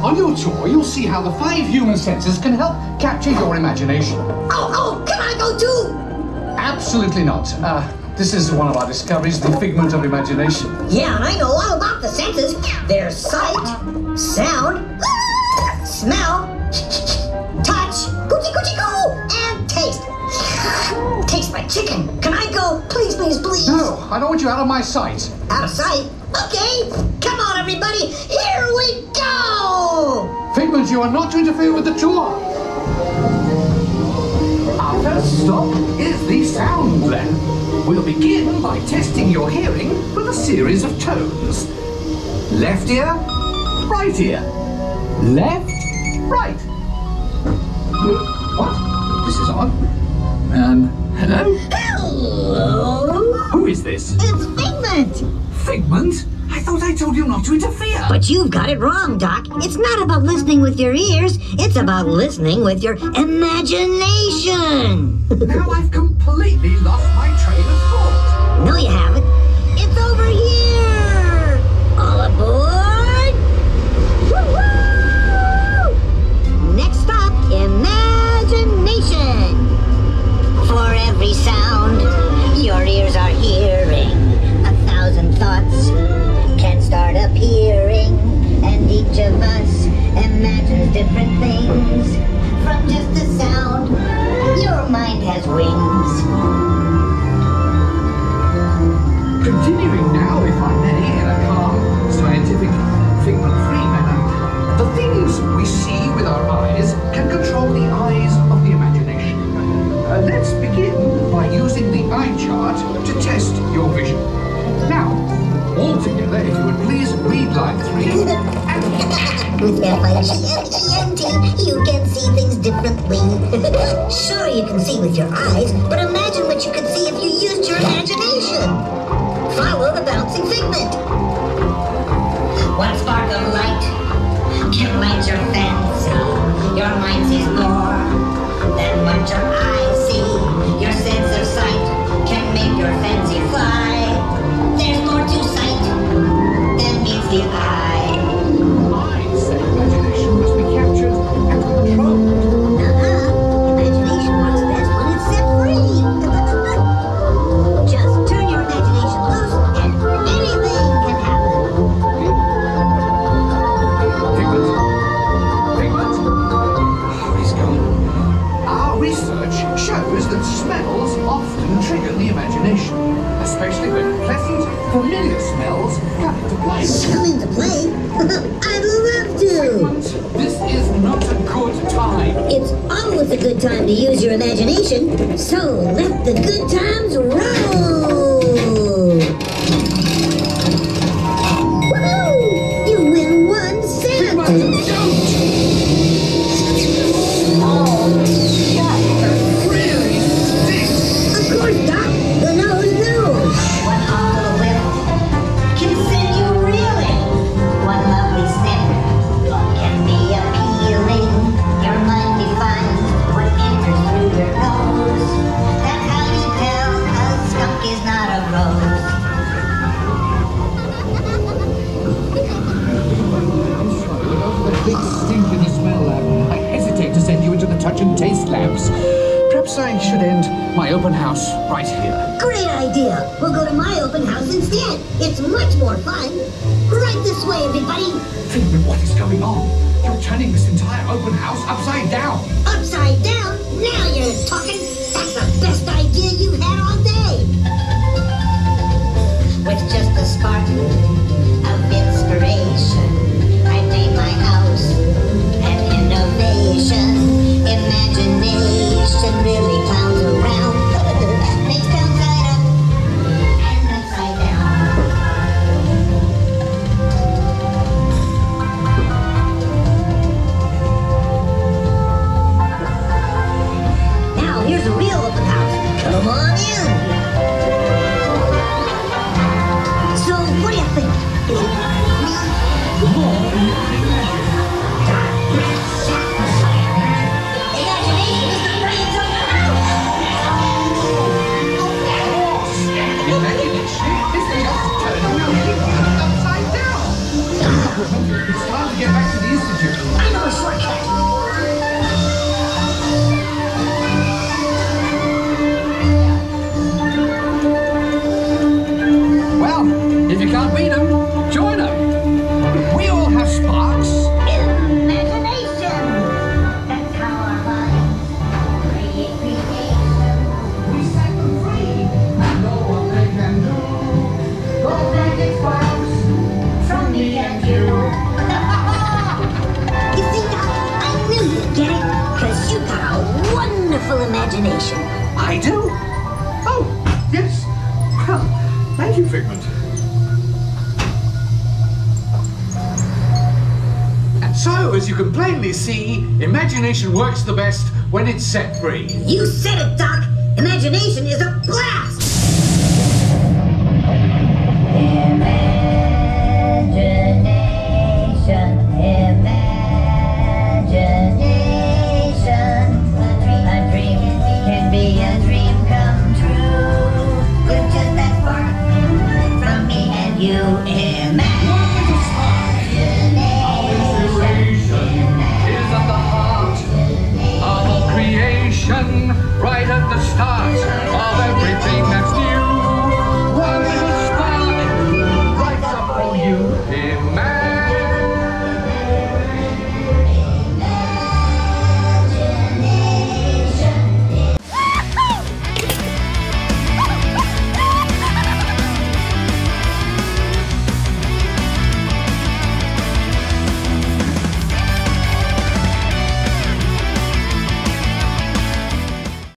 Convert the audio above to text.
On your tour, you'll see how the 5 human senses can help capture your imagination. Oh, can I go too? Absolutely not. This is one of our discoveries, the figment of imagination. Yeah, and I know all about the senses. There's sight, sound, smell, touch, coochie-coochie-coo, and taste. Tastes like chicken. Can I go? Please, please, please. No, I don't want you out of my sight. Out of sight? Okay. Come on, everybody. Here we go. Figment, you are not to interfere with the tour. Our first stop is the sound lab. We'll begin by testing your hearing with a series of tones. Left ear, right ear. Left, right. What? This is odd. Hello? Hello? Who is this? It's Figment. Figment? I thought I told you not to interfere. But you've got it wrong, Doc. It's not about listening with your ears. It's about listening with your imagination. Now I've completely lost my train of thought. No, you haven't. It's over here. All aboard. Woo-hoo! Next stop, imagination. For every sound your ears are hearing, 1,000 thoughts can start appearing, and each of us imagines different things. From just a sound, your mind has wings. Continuing now, if I may, in a calm, scientific, figment-free manner, the things we see with our eyes can control the eyes of the imagination. Let's begin by using the eye chart to test your vision. Now, all together, if you would please read line 3 and... With F-I-G-M-E-N-T, you can see things differently. Sure, you can see with your eyes, but imagine what you could see if you used your imagination. Follow the bouncing figment. One spark of light can light your fancy. Your mind sees more than what your eyes see. Your sense of sight can make your fancy fly. There's more to sight than meets the eye. Imagination must be captured and controlled. Imagination works best when it's set free. Just turn your imagination loose and anything can happen. Figment? Oh, he's gone. Our research shows that smells often trigger the imagination, especially when pleasant, familiar smells come into play. Come into play? I'd love to. This is not a good time. It's always a good time to use your imagination, so let the good times roll! Woohoo! You win 1 cent! Really stinks. Of course, Doc. The nose knows. One awful whiff can send you reeling. One lovely sniff can be appealing. Your mind defines what enters through your nose. That's how you tell a skunk is not a rose. The big stink in the smell lab. I hesitate to send you into the touch and taste labs. Perhaps I should end my open house right here. Great idea. We'll go to my open house instead. It's much more fun. Right this way, everybody. Figment, what is going on? You're turning this entire open house upside down. Upside down? Now you're talking. That's the best idea you've had all day. With just a spark of inspiration, I made my house an innovation. Imagination really clowns around. Makes down side up and upside down. Now here's a real open house. Come on in. So what do you think? Imagination is the brains of the house. Imagination is just turning your thing upside down. It's time to get back to the Institute. I know a shortcut. Well, if you can't beat them, join them. We all have sparks. Imagination. That's how our minds create creation. We set them free and know what they can do. Go magic sparks from me and you. You see, Doc, I knew you'd get it, because you got a wonderful imagination. I do? Oh, yes. Well, thank you, Figment. And so, as you can plainly see, imagination works the best when it's set free. You said it, Doc. Imagination is a blast.